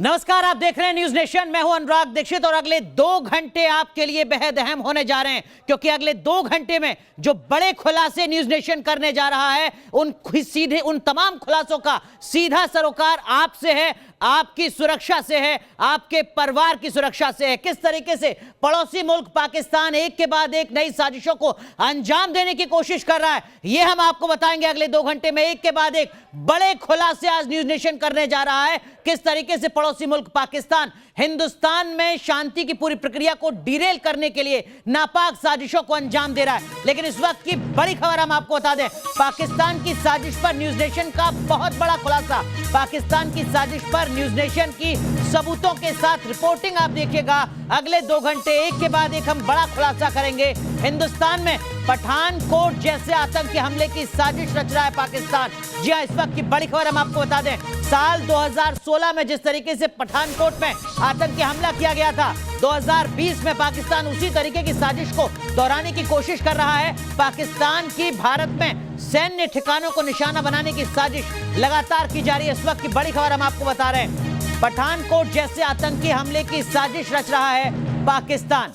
नमस्कार, आप देख रहे हैं न्यूज नेशन। मैं हूं अनुराग दीक्षित और अगले 2 घंटे आपके लिए बेहद अहम होने जा रहे हैं, क्योंकि अगले 2 घंटे में जो बड़े खुलासे न्यूज नेशन करने जा रहा है उन तमाम खुलासों का सीधा सरोकार आपसे है, आपकी सुरक्षा से है, आपके परिवार की सुरक्षा से है। किस तरीके से पड़ोसी मुल्क पाकिस्तान एक के बाद एक नई साजिशों को अंजाम देने की कोशिश कर रहा है, यह हम आपको बताएंगे अगले 2 घंटे में। एक के बाद एक बड़े खुलासे आज न्यूज नेशन करने जा रहा है। किस तरीके से पड़ोसी मुल्क पाकिस्तान हिंदुस्तान में शांति की पूरी प्रक्रिया को डिरेल करने के लिए नापाक साजिशों को अंजाम दे रहा है। लेकिन इस वक्त की बड़ी खबर हम आपको बता दें, पाकिस्तान की साजिश पर न्यूज नेशन का बहुत बड़ा खुलासा। पाकिस्तान की साजिश पर न्यूज नेशन की सबूतों के साथ रिपोर्टिंग आप देखिएगा। अगले 2 घंटे एक के बाद एक हम बड़ा खुलासा करेंगे। हिंदुस्तान में पठानकोट जैसे आतंकी हमले की साजिश रच रहा है पाकिस्तान। जी हां, इस वक्त की बड़ी खबर हम आपको बता दें, साल 2016 में जिस तरीके से पठानकोट में आतंकी हमला किया गया था, 2020 में पाकिस्तान उसी तरीके की साजिश को दोहराने की कोशिश कर रहा है। पाकिस्तान की भारत में सैन्य ठिकानों को निशाना बनाने की साजिश लगातार की जा रही है। इस वक्त की बड़ी खबर हम आपको बता रहे हैं, पठानकोट जैसे आतंकी हमले की साजिश रच रहा है पाकिस्तान।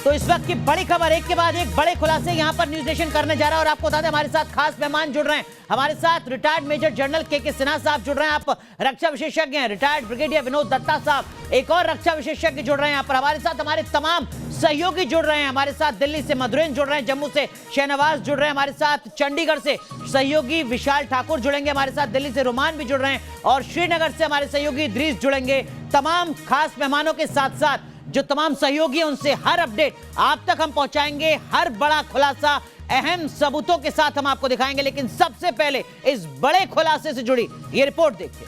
तो इस वक्त की बड़ी खबर, एक के बाद एक बड़े खुलासे यहां पर न्यूज नेशन करने जा रहा है। और आपको बता दें, हमारे साथ खास मेहमान जुड़ रहे हैं। हमारे साथ रिटायर्ड मेजर जनरल के सिन्हा साहब जुड़ रहे हैं। आप रक्षा विशेषज्ञ हैं। रिटायर्ड ब्रिगेडियर विनोद दत्ता साहब, एक और रक्षा विशेषज्ञ जुड़ रहे हैं यहाँ पर। हमारे साथ हमारे तमाम सहयोगी जुड़ रहे हैं। हमारे साथ दिल्ली से मधुरेन जुड़ रहे हैं, जम्मू से शहनवाज जुड़ रहे हैं, हमारे साथ चंडीगढ़ से सहयोगी विशाल ठाकुर जुड़ेंगे, हमारे साथ दिल्ली से रोमान भी जुड़ रहे हैं, और श्रीनगर से हमारे सहयोगी इद्रीस जुड़ेंगे। तमाम खास मेहमानों के साथ साथ जो तमाम सहयोगी हैं, उनसे हर अपडेट आप तक हम पहुंचाएंगे। हर बड़ा खुलासा अहम सबूतों के साथ हम आपको दिखाएंगे। लेकिन सबसे पहले इस बड़े खुलासे से जुड़ी ये रिपोर्ट देखिए।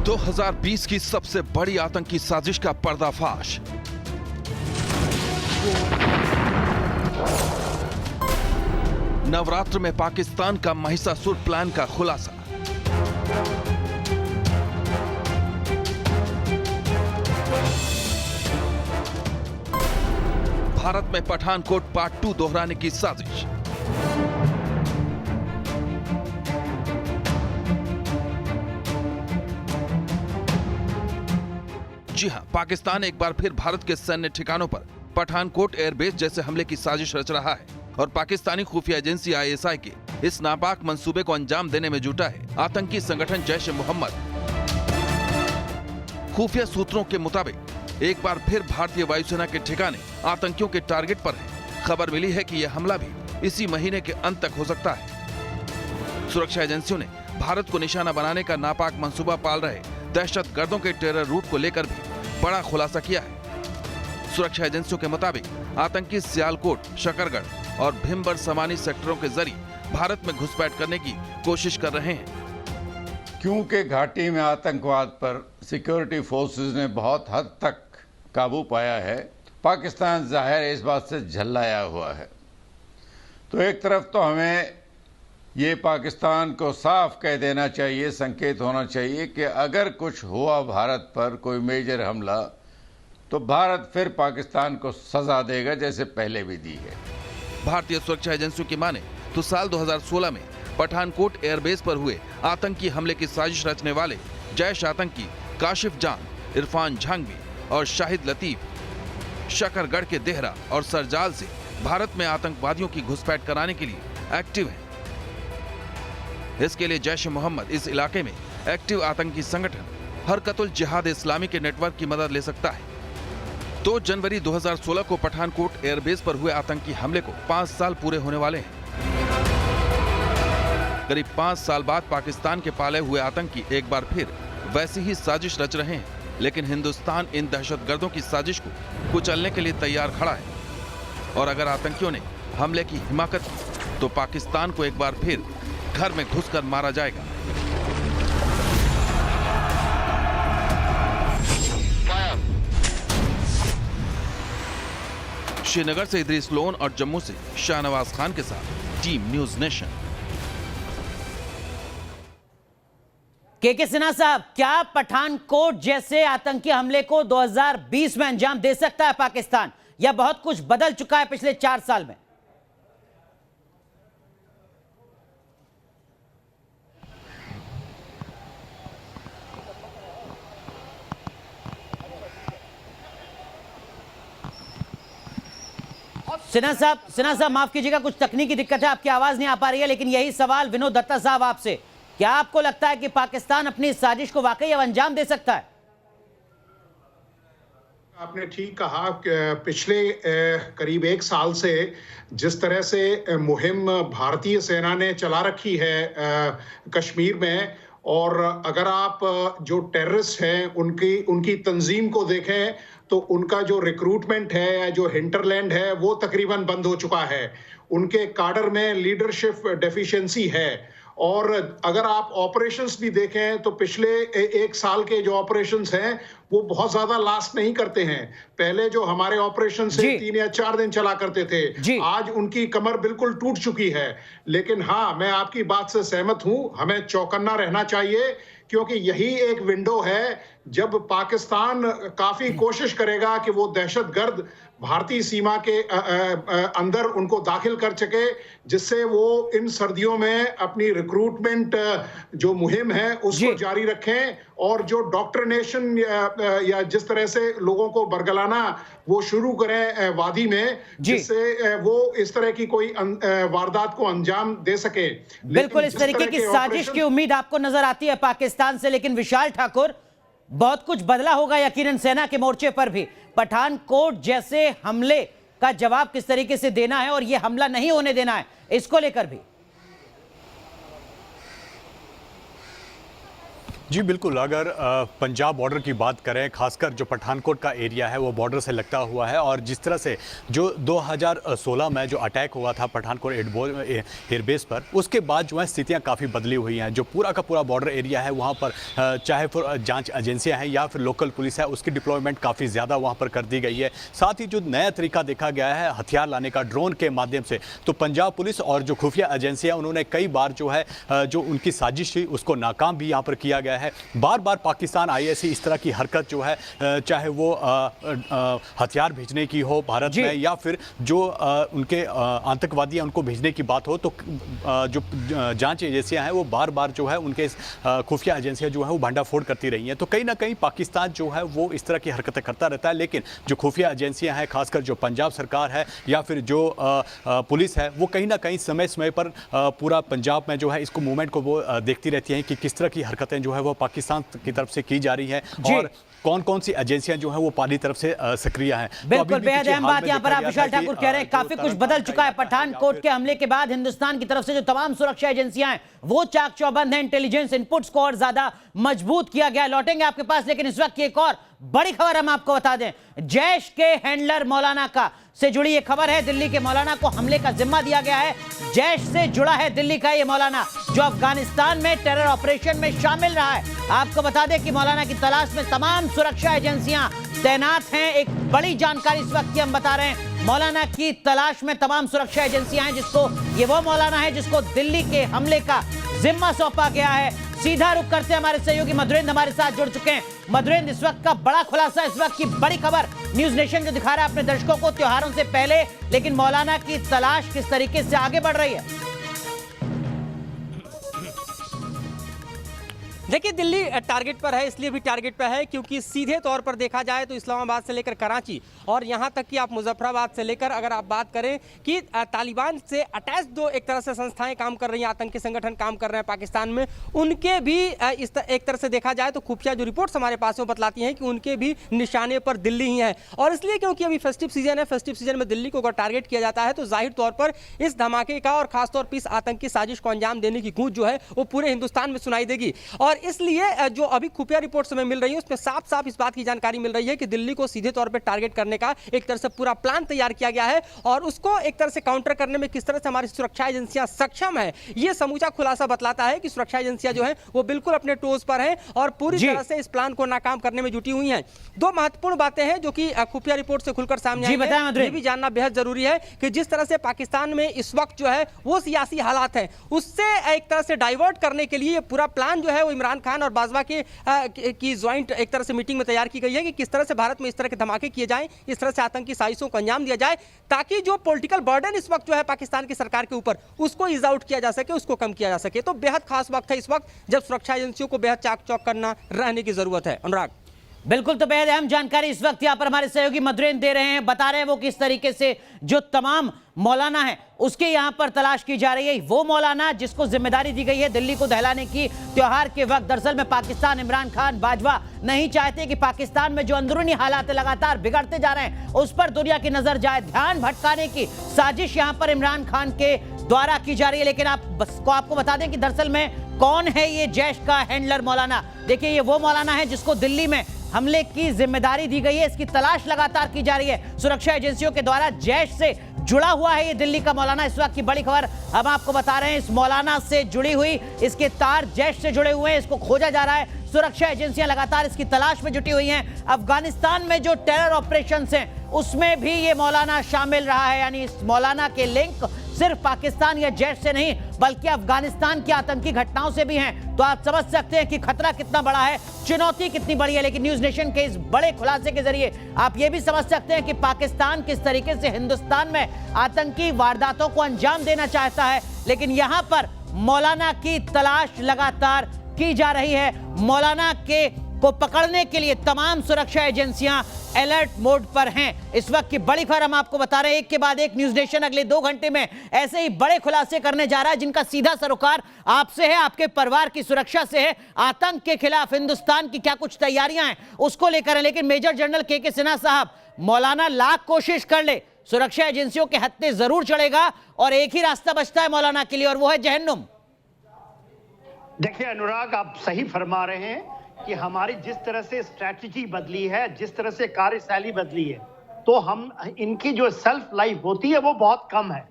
2020 की सबसे बड़ी आतंकी साजिश का पर्दाफाश। नवरात्र में पाकिस्तान का महिषासुर प्लान का खुलासा। भारत में पठानकोट पार्ट 2 दोहराने की साजिश। जी हां, पाकिस्तान एक बार फिर भारत के सैन्य ठिकानों पर पठानकोट एयरबेस जैसे हमले की साजिश रच रहा है और पाकिस्तानी खुफिया एजेंसी ISI के इस नापाक मंसूबे को अंजाम देने में जुटा है आतंकी संगठन जैश ए मोहम्मद। खुफिया सूत्रों के मुताबिक एक बार फिर भारतीय वायुसेना के ठिकाने आतंकियों के टारगेट पर है। खबर मिली है कि यह हमला भी इसी महीने के अंत तक हो सकता है। सुरक्षा एजेंसियों ने भारत को निशाना बनाने का नापाक मंसूबा पाल रहे दहशतगर्दों के टेरर रूट को लेकर भी बड़ा खुलासा किया है। सुरक्षा एजेंसियों के मुताबिक आतंकी सियालकोट, शकरगढ़ और भिम्बर समानी सेक्टरों के जरिए भारत में घुसपैठ करने की कोशिश कर रहे हैं। क्योंकि घाटी में आतंकवाद पर सिक्योरिटी फोर्सेस ने बहुत हद तक काबू पाया है, पाकिस्तान जाहिर इस बात से झल्लाया हुआ है। तो एक तरफ तो हमें ये पाकिस्तान को साफ कह देना चाहिए, संकेत होना चाहिए कि अगर कुछ हुआ भारत पर कोई मेजर हमला, तो भारत फिर पाकिस्तान को सजा देगा जैसे पहले भी दी है। भारतीय सुरक्षा एजेंसियों की माने तो साल 2016 में पठानकोट एयरबेस पर हुए आतंकी हमले की साजिश रचने वाले जैश आतंकी काशिफ जान, इरफान झांगवी और शाहिद लतीफ शकरगढ़ के देहरा और सरजाल से भारत में आतंकवादियों की घुसपैठ कराने के लिए एक्टिव हैं। इसके लिए जैश ए मोहम्मद इस इलाके में एक्टिव आतंकी संगठन हरकतुल जिहाद इस्लामी के नेटवर्क की मदद ले सकता है। 2 जनवरी 2016 को पठानकोट एयरबेस पर हुए आतंकी हमले को 5 साल पूरे होने वाले हैं। करीब 5 साल बाद पाकिस्तान के पाले हुए आतंकी एक बार फिर वैसी ही साजिश रच रहे हैं, लेकिन हिंदुस्तान इन दहशतगर्दों की साजिश को कुचलने के लिए तैयार खड़ा है। और अगर आतंकियों ने हमले की हिमाकत की तो पाकिस्तान को एक बार फिर घर में घुसकर मारा जाएगा। श्रीनगर से इद्रीस लोन और जम्मू से शाहनवाज खान के साथ टीम न्यूज नेशन। के सिन्हा साहब, क्या पठानकोट जैसे आतंकी हमले को 2020 में अंजाम दे सकता है पाकिस्तान, या बहुत कुछ बदल चुका है पिछले 4 साल में? सिन्हा साहब माफ कीजिएगा, कुछ तकनीकी दिक्कत है, आपकी आवाज नहीं आ पा रही है, लेकिन यही सवाल विनोद दत्ता साहब आपसे, क्या आपको लगता है कि पाकिस्तान अपनी इस साजिश को वाकई अब अंजाम दे सकता है? आपने ठीक कहा कि पिछले करीब 1 साल से जिस तरह से मुहिम भारतीय सेना ने चला रखी है कश्मीर में, और अगर आप जो टेररिस्ट हैं उनकी तंजीम को देखें तो उनका जो रिक्रूटमेंट है या जो हिंटरलैंड है वो तकरीबन बंद हो चुका है। उनके काडर में लीडरशिप डेफिशिएंसी है। और अगर आप ऑपरेशंस भी देखें तो पिछले 1 साल के जो ऑपरेशंस हैं वो बहुत ज्यादा लास्ट नहीं करते हैं। पहले जो हमारे ऑपरेशन से 3 या 4 दिन चला करते थे, आज उनकी कमर बिल्कुल टूट चुकी है। लेकिन हाँ, मैं आपकी बात से सहमत हूं, हमें चौकन्ना रहना चाहिए, क्योंकि यही एक विंडो है जब पाकिस्तान काफी कोशिश करेगा कि वो दहशतगर्द भारतीय सीमा के अंदर उनको दाखिल कर सके, जिससे वो इन सर्दियों में अपनी रिक्रूटमेंट जो मुहिम है उसको जारी रखें, और जो डॉक्ट्रिनेशन या जिस तरह से लोगों को बरगलाना वो शुरू करें वादी में, जिससे वो इस तरह की कोई वारदात को अंजाम दे सके। बिल्कुल इस तरीके की साजिश की उम्मीद आपको नजर आती है पाकिस्तान से, लेकिन विशाल ठाकुर, बहुत कुछ बदला होगा यकीनन सेना के मोर्चे पर भी। पठानकोट जैसे हमले का जवाब किस तरीके से देना है और यह हमला नहीं होने देना है, इसको लेकर भी। जी बिल्कुल, अगर पंजाब बॉर्डर की बात करें, खासकर जो पठानकोट का एरिया है वो बॉर्डर से लगता हुआ है, और जिस तरह से जो 2016 में जो अटैक हुआ था पठानकोट एयरबेस पर, उसके बाद जो है स्थितियां काफ़ी बदली हुई हैं। जो पूरा का पूरा बॉर्डर एरिया है वहाँ पर चाहे फिर जांच एजेंसियां हैं या फिर लोकल पुलिस है, उसकी डिप्लॉयमेंट काफ़ी ज़्यादा वहाँ पर कर दी गई है। साथ ही जो नया तरीका देखा गया है हथियार लाने का ड्रोन के माध्यम से, तो पंजाब पुलिस और जो खुफिया एजेंसियाँ उन्होंने कई बार जो है जो उनकी साजिश थी उसको नाकाम भी यहाँ पर किया गया है। बार बार पाकिस्तान आईएससी इस तरह की हरकत जो है, चाहे वो हथियार भेजने की हो भारत में, या फिर जो उनके आतंकवादी हैं उनको भेजने की बात हो, तो जो जांच एजेंसियां हैं वो बार बार जो है उनके खुफिया एजेंसियां जो है वो भांडाफोड़ करती रही हैं। तो कहीं ना कहीं पाकिस्तान जो है वो इस तरह की हरकतें करता रहता है, लेकिन जो खुफिया एजेंसियां हैं, खासकर जो पंजाब सरकार है या फिर जो पुलिस है, वो कहीं ना कहीं समय समय पर पूरा पंजाब में जो है इसको मूवमेंट को वो देखती रहती हैं कि किस तरह की हरकतें जो है वो पाकिस्तान की तरफ से की जा रही है और कौन कौन सी एजेंसियां जो है वो पानी तरफ से सक्रिय हैं। बिल्कुल बेहद अहम बात यहां पर आप विशाल ठाकुर कह रहे हैं, काफी कुछ बदल चुका है। पठानकोट के हमले के बाद हिंदुस्तान की तरफ से जो तमाम सुरक्षा एजेंसियां हैं वो चाक चौबंद हैं, इंटेलिजेंस इनपुट्स को और ज्यादा मजबूत किया गया। लौटेंगे आपके पास, लेकिन इस वक्त की एक और बड़ी खबर हम आपको बता दें। जैश के हैंडलर मौलाना का से जुड़ी ये खबर है। दिल्ली के मौलाना को हमले का जिम्मा दिया गया है। जैश से जुड़ा है दिल्ली का ये मौलाना, जो अफगानिस्तान में टेरर ऑपरेशन में शामिल रहा है। आपको बता दें कि मौलाना की तलाश में तमाम सुरक्षा एजेंसियां तैनात हैं। एक बड़ी जानकारी इस वक्त की हम बता रहे हैं। मौलाना की तलाश में तमाम सुरक्षा एजेंसियां हैं, जिसको ये वो मौलाना है जिसको दिल्ली के हमले का जिम्मा सौंपा गया है। सीधा रुख करते हैं, हमारे सहयोगी मधुरेंद्र हमारे साथ जुड़ चुके हैं। मधुरेंद्र, इस वक्त का बड़ा खुलासा, इस वक्त की बड़ी खबर न्यूज नेशन जो दिखा रहा है अपने दर्शकों को त्योहारों से पहले, लेकिन मौलाना की तलाश किस तरीके से आगे बढ़ रही है? देखिए, दिल्ली टारगेट पर है, इसलिए भी टारगेट पर है क्योंकि सीधे तौर पर देखा जाए तो इस्लामाबाद से लेकर कराची और यहाँ तक कि आप मुजफ्फराबाद से लेकर अगर आप बात करें कि तालिबान से अटैच जो एक तरह से संस्थाएं काम कर रही हैं, आतंकी संगठन काम कर रहे हैं पाकिस्तान में, उनके भी एक तरह से देखा जाए तो खुफिया जो रिपोर्ट्स हमारे पास वो बतलाती हैं कि उनके भी निशाने पर दिल्ली ही है। और इसलिए क्योंकि अभी फेस्टिव सीजन है, फेस्टिव सीजन में दिल्ली को अगर टारगेट किया जाता है तो जाहिर तौर पर इस धमाके का और खासतौर पर इस आतंकी साजिश को अंजाम देने की गूंज जो है वो पूरे हिंदुस्तान में सुनाई देगी। और इसलिए जो अभी खुफिया रिपोर्ट हमें मिल रही है उसमें साफ साफ इस बात की जानकारी मिल रही है कि दिल्ली को सीधे तौर पर टारगेट करने का एक तरह से पूरा प्लान तैयार किया गया है और उसको एक तरह से काउंटर करने में किस तरह से हमारी सुरक्षा एजेंसियां सक्षम है, ये समूचा खुलासा बतलाता है कि सुरक्षा एजेंसियां जो है वो बिल्कुल अपने टोज पर हैं और पूरी तरह से इस प्लान को नाकाम करने में जुटी हुई हैं। दो महत्वपूर्ण बातें हैं जो कि खुफिया रिपोर्ट से खुलकर सामने आई है, ये भी जानना बेहद जरूरी है कि जिस तरह से पाकिस्तान में इस वक्त जो है वो सियासी हालात हैं उससे एक तरह से डाइवर्ट करने के लिए पूरा प्लान जो है वो इमरान खान और बाजवा की ज्वाइंट एक तरह से मीटिंग में तैयार की गई है कि किस तरह से भारत में इस तरह के धमाके किए जाएं, इस तरह से आतंकी साजिशों को अंजाम दिया जाए ताकि जो पॉलिटिकल बर्डन इस वक्त जो है पाकिस्तान की सरकार के ऊपर उसको इज आउट किया जा सके, उसको कम किया जा सके। तो बेहद खास वक्त है इस वक्त जब सुरक्षा एजेंसियों को बेहद चाक चौक करना रहने की जरूरत है। अनुराग, बिल्कुल, तो बेहद अहम जानकारी इस वक्त यहाँ पर हमारे सहयोगी मधुरेंद्र दे रहे हैं, बता रहे हैं वो किस तरीके से जो तमाम मौलाना है उसके यहाँ पर तलाश की जा रही है। वो मौलाना जिसको जिम्मेदारी दी गई है दिल्ली को दहलाने की त्योहार के वक्त, दरअसल में पाकिस्तान, इमरान खान, बाजवा नहीं चाहते कि पाकिस्तान में जो अंदरूनी हालात लगातार बिगड़ते जा रहे हैं उस पर दुनिया की नजर जाए। ध्यान भटकाने की साजिश यहाँ पर इमरान खान के द्वारा की जा रही है। लेकिन आपको बता दें कि दरअसल में कौन है ये जैश का हैंडलर मौलाना। देखिए, ये वो मौलाना है जिसको दिल्ली में हमले की जिम्मेदारी दी गई है, इसकी तलाश लगातार की जा रही है सुरक्षा एजेंसियों के द्वारा। जैश से जुड़ा हुआ है ये दिल्ली का मौलाना। इस वक्त की बड़ी खबर हम आपको बता रहे हैं, इस मौलाना से जुड़ी हुई इसके तार जैश से जुड़े हुए हैं, इसको खोजा जा रहा है। सुरक्षा एजेंसियां लगातार इसकी तलाश में जुटी हुई हैं। अफगानिस्तान में जो टेरर ऑपरेशंस हैं उसमें भी ये मौलाना शामिल रहा है, यानी इस मौलाना के लिंक सिर्फ पाकिस्तान या जैश से नहीं बल्कि अफगानिस्तान की आतंकी घटनाओं से भी हैं। तो आप समझ सकते हैं कि खतरा कितना बड़ा है, चुनौती कितनी बड़ी है। लेकिन न्यूज नेशन के इस बड़े खुलासे के जरिए आप ये भी समझ सकते हैं कि पाकिस्तान किस तरीके से हिंदुस्तान में आतंकी वारदातों को अंजाम देना चाहता है। लेकिन यहां पर मौलाना की तलाश लगातार की जा रही है। मौलाना को पकड़ने के लिए तमाम सुरक्षा एजेंसियां अलर्ट मोड पर हैं। इस वक्त की बड़ी खबर हम आपको बता रहे हैं, एक के बाद एक न्यूज नेशन अगले 2 घंटे में ऐसे ही बड़े खुलासे करने जा रहा है जिनका सीधा सरोकार आपसे है, आपके परिवार की सुरक्षा से है। आतंक के खिलाफ हिंदुस्तान की क्या कुछ तैयारियां हैं उसको लेकर है। लेकिन मेजर जनरल के सिन्हा साहब, मौलाना लाख कोशिश कर ले सुरक्षा एजेंसियों के हत्थे जरूर चढ़ेगा और एक ही रास्ता बचता है मौलाना के लिए और वो है जहन्नुम। देखिए अनुराग, आप सही फरमा रहे हैं कि हमारी जिस तरह से स्ट्रैटेजी बदली है, जिस तरह से कार्यशैली बदली है, तो हम इनकी जो सेल्फ लाइफ होती है वो बहुत कम है।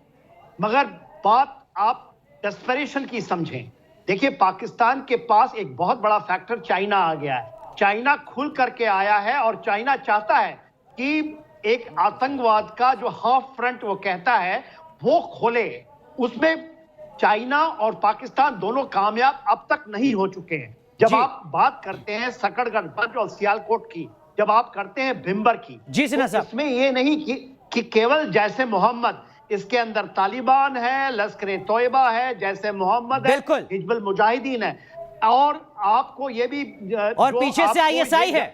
मगर बात आप डेस्परेशन की समझें। देखिए, पाकिस्तान के पास एक बहुत बड़ा फैक्टर चाइना आ गया है। चाइना खुल करके आया है और चाइना चाहता है कि एक आतंकवाद का जो हाफ फ्रंट वो कहता है वो खोले। उसमें चाइना और पाकिस्तान दोनों कामयाब अब तक नहीं हो चुके हैं। जब आप बात करते हैं सकड़गढ़ और सियालकोट की, जब आप करते हैं भिम्बर की, तो इसमें ये नहीं कि केवल जैसे मोहम्मद, इसके अंदर तालिबान है, लश्कर तोयबा है, जैसे मोहम्मद है, हिजबुल मुजाहिदीन है, और आपको ये भी और पीछे से आईएसआई है।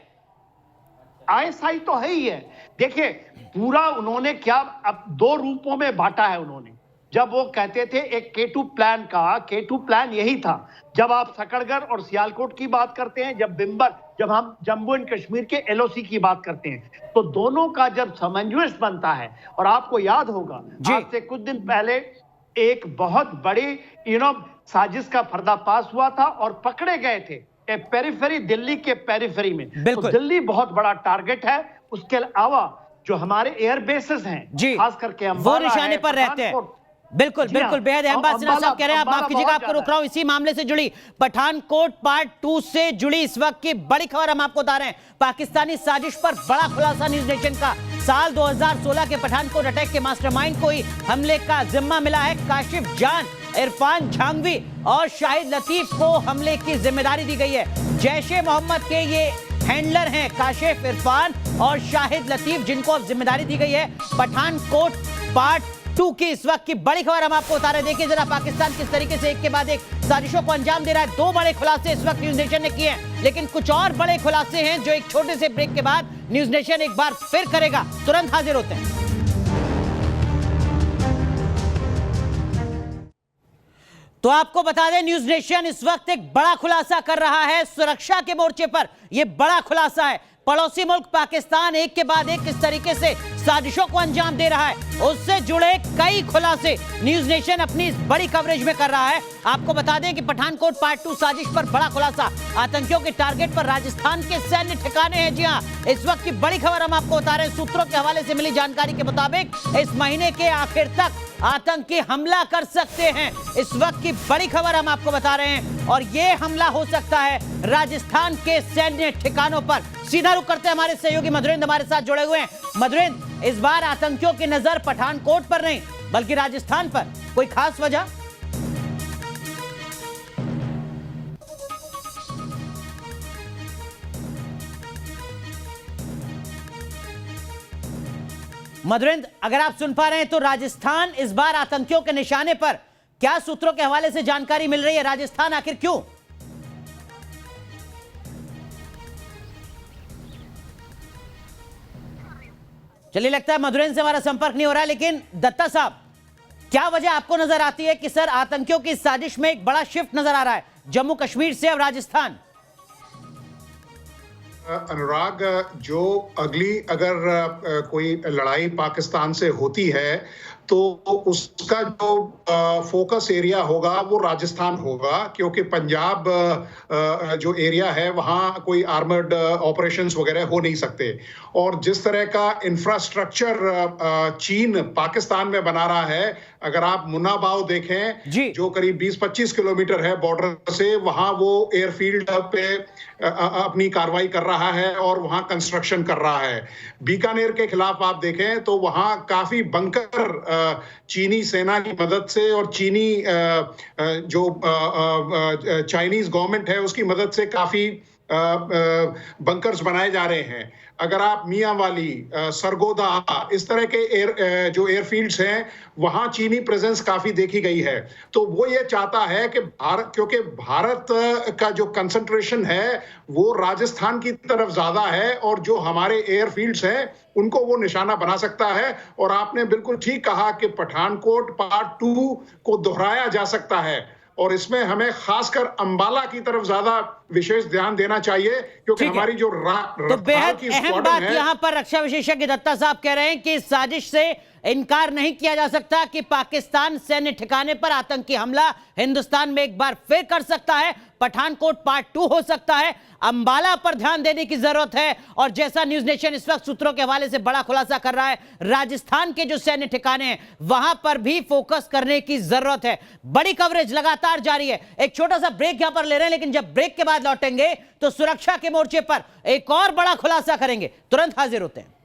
आईएसआई तो है ही है। देखिए, पूरा उन्होंने क्या अब 2 रूपों में बांटा है उन्होंने। जब वो कहते थे एक K2 प्लान का, K2 प्लान यही था। जब आप सकड़गढ़ और सियालकोट की बात करते हैं, जब हम जम्मू एंड कश्मीर के LOC की बात करते हैं, तो दोनों का जब सामंजस्य बनता है, और आपको याद होगा आज से कुछ दिन पहले एक बहुत बड़ी साजिश का पर्दाफाश हुआ था और पकड़े गए थे पेरिफेरी, दिल्ली के पेरिफेरी में। तो दिल्ली बहुत बड़ा टारगेट है। उसके अलावा जो हमारे एयर बेसेस हैं, खास करके वो निशाने पर रहते हैं। बिल्कुल बिल्कुल, बेहद अहम बात सिन्हा साहब कह रहे हैं। आप माफ कीजिएगा, आपको रोक रहा हूं। इसी मामले से जुड़ी पठानकोट पार्ट 2 से जुड़ी इस वक्त की बड़ी खबर हम आपको बता रहे हैं। पाकिस्तानी साजिश पर बड़ा खुलासा न्यूज नेशन का। साल 2016 के पठानकोट अटैक के मास्टरमाइंड को ही हमले का जिम्मा मिला है। काशिफ जान, इरफान झांगवी और शाहिद लतीफ को हमले की जिम्मेदारी दी गई है। जैश ए मोहम्मद के ये हैंडलर हैं काशिफ, इरफान और शाहिद लतीफ, जिनको अब जिम्मेदारी दी गई है पठानकोट पार्ट 2 की। इस वक्त की बड़ी खबर हम आपको बता रहे हैं। देखिए जरा पाकिस्तान किस तरीके से एक के बाद एक साजिशों को अंजाम दे रहा है। 2 बड़े खुलासे इस वक्त न्यूज नेशन ने किए हैं, लेकिन कुछ और बड़े खुलासे हैं जो एक छोटे से ब्रेक के बाद न्यूज नेशन एक बार फिर करेगा। तुरंत हाजिर होते हैं। तो आपको बता दें, न्यूज नेशन इस वक्त एक बड़ा खुलासा कर रहा है सुरक्षा के मोर्चे पर। यह बड़ा खुलासा है। पड़ोसी मुल्क पाकिस्तान एक के बाद एक किस तरीके से साजिशों को अंजाम दे रहा है, उससे जुड़े कई खुलासे न्यूज नेशन अपनी इस बड़ी कवरेज में कर रहा है। आपको बता दें कि पठानकोट पार्ट 2 साजिश पर बड़ा खुलासा, आतंकियों के टारगेट पर राजस्थान के सैन्य ठिकाने हैं। जी हां, इस वक्त की बड़ी खबर हम आपको बता रहे हैं। सूत्रों के हवाले से मिली जानकारी के मुताबिक इस महीने के आखिर तक आतंकी हमला कर सकते हैं। इस वक्त की बड़ी खबर हम आपको बता रहे हैं और यह हमला हो सकता है राजस्थान के सैन्य ठिकानों पर। सीधा रुख करते हैं, हमारे सहयोगी मधुरेंद्र हमारे साथ जुड़े हुए हैं। मधुरेंद्र, इस बार आतंकियों की नजर पठानकोट पर नहीं बल्कि राजस्थान पर, कोई खास वजह? मधुरेंद्र, अगर आप सुन पा रहे हैं तो राजस्थान इस बार आतंकियों के निशाने पर, क्या सूत्रों के हवाले से जानकारी मिल रही है? राजस्थान आखिर क्यों? चलिए, लगता है मधुरेंद्र से हमारा संपर्क नहीं हो रहा है, लेकिन दत्ता साहब, क्या वजह आपको नजर आती है कि सर आतंकियों की साजिश में एक बड़ा शिफ्ट नजर आ रहा है जम्मू कश्मीर से अब राजस्थान? अनुराग, जो अगली अगर कोई लड़ाई पाकिस्तान से होती है तो उसका जो फोकस एरिया होगा वो राजस्थान होगा, क्योंकि पंजाब जो एरिया है वहाँ कोई आर्मर्ड ऑपरेशंस वगैरह हो नहीं सकते। और जिस तरह का इंफ्रास्ट्रक्चर चीन पाकिस्तान में बना रहा है, अगर आप मुन्नाबाव देखें जो करीब 20-25 किलोमीटर है बॉर्डर से, वहाँ वो एयरफील्ड पे अपनी कार्रवाई कर रहा है और वहाँ कंस्ट्रक्शन कर रहा है। बीकानेर के खिलाफ आप देखें तो वहाँ काफी बंकर चीनी सेना की मदद से और चीनी जो चाइनीज गवर्नमेंट है उसकी मदद से काफी बंकर्स बनाए जा रहे हैं। अगर आप मियांवाली, सरगोदा, इस तरह के जो एयरफील्ड्स हैं वहां चीनी प्रेजेंस काफी देखी गई है। तो वो ये चाहता है कि क्योंकि भारत का जो कंसंट्रेशन है वो राजस्थान की तरफ ज्यादा है और जो हमारे एयरफील्ड्स हैं उनको वो निशाना बना सकता है। और आपने बिल्कुल ठीक कहा कि पठानकोट पार्ट 2 को दोहराया जा सकता है और इसमें हमें खासकर अंबाला की तरफ ज्यादा विशेष ध्यान देना चाहिए, क्योंकि हमारी जो तो बेहद अहम बात यहां पर रक्षा विशेषज्ञ दत्ता साहब कह रहे हैं कि इस साजिश से इनकार नहीं किया जा सकता कि पाकिस्तान सैन्य ठिकाने पर आतंकी हमला हिंदुस्तान में एक बार फिर कर सकता है। पठानकोट पार्ट 2 हो सकता है। अंबाला पर ध्यान देने की जरूरत है और जैसा न्यूज नेशन इस वक्त सूत्रों के हवाले से बड़ा खुलासा कर रहा है, राजस्थान के जो सैन्य ठिकाने हैं वहां पर भी फोकस करने की जरूरत है। बड़ी कवरेज लगातार जारी है। एक छोटा सा ब्रेक यहां पर ले रहे हैं, लेकिन जब ब्रेक के बाद लौटेंगे तो सुरक्षा के मोर्चे पर एक और बड़ा खुलासा करेंगे। तुरंत हाजिर होते हैं।